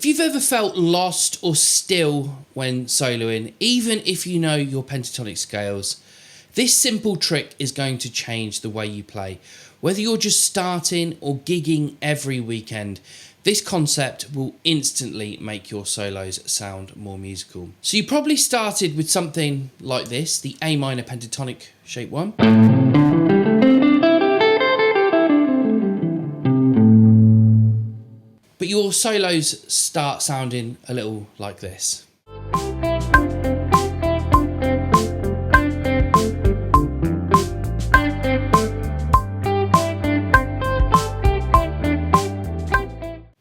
If you've ever felt lost or still when soloing, even if you know your pentatonic scales, this simple trick is going to change the way you play. Whether you're just starting or gigging every weekend, this concept will instantly make your solos sound more musical. So you probably started with something like this, the A minor pentatonic shape 1. But your solos start sounding a little like this.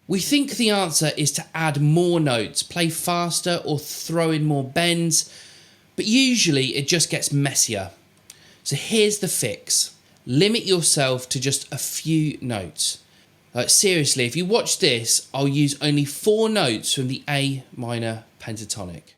We think the answer is to add more notes, play faster or throw in more bends, but usually it just gets messier. So here's the fix. Limit yourself to just a few notes. Like seriously, if you watch this, I'll use only 4 notes from the A minor pentatonic.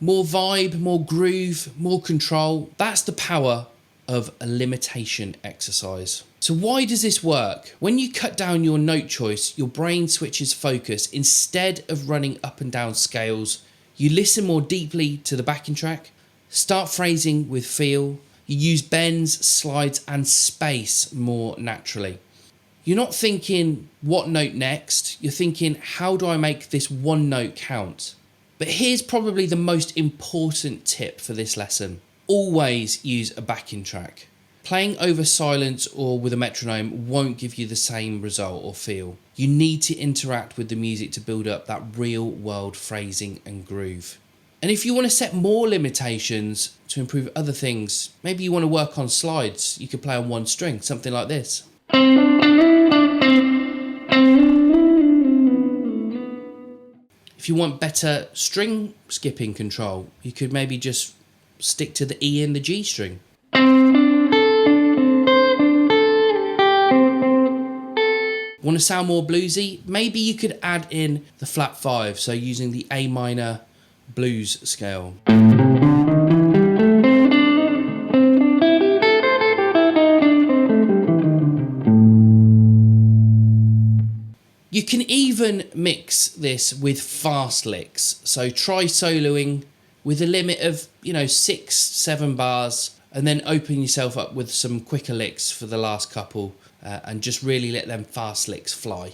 More vibe, more groove, more control. That's the power of a limitation exercise. So why does this work? When you cut down your note choice, your brain switches focus. Instead of running up and down scales, you listen more deeply to the backing track, start phrasing with feel, you use bends, slides and space more naturally. You're not thinking what note next, you're thinking how do I make this one note count? But here's probably the most important tip for this lesson. Always use a backing track. Playing over silence or with a metronome won't give you the same result or feel. You need to interact with the music to build up that real world phrasing and groove. And if you want to set more limitations to improve other things, maybe you want to work on slides, you could play on one string, something like this. If you want better string skipping control, you could maybe just stick to the E and the G string. Want to sound more bluesy? Maybe you could add in the flat 5, so using the A minor blues scale. You can even mix this with fast licks. So try soloing with a limit of, 6-7 bars, and then open yourself up with some quicker licks for the last couple, and just really let them fast licks fly.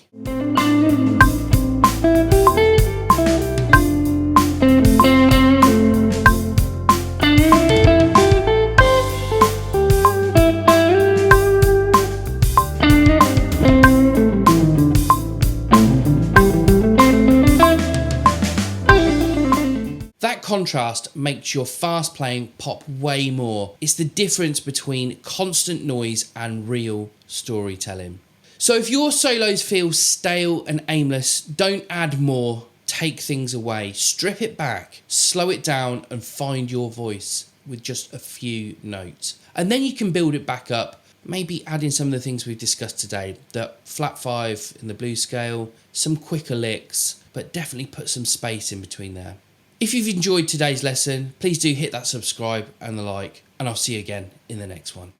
That contrast makes your fast playing pop way more. It's the difference between constant noise and real storytelling. So if your solos feel stale and aimless, don't add more, take things away, strip it back, slow it down and find your voice with just a few notes. And then you can build it back up, maybe add in some of the things we've discussed today, the flat 5 in the blues scale, some quicker licks, but definitely put some space in between there. If you've enjoyed today's lesson, please do hit that subscribe and the like, and I'll see you again in the next one.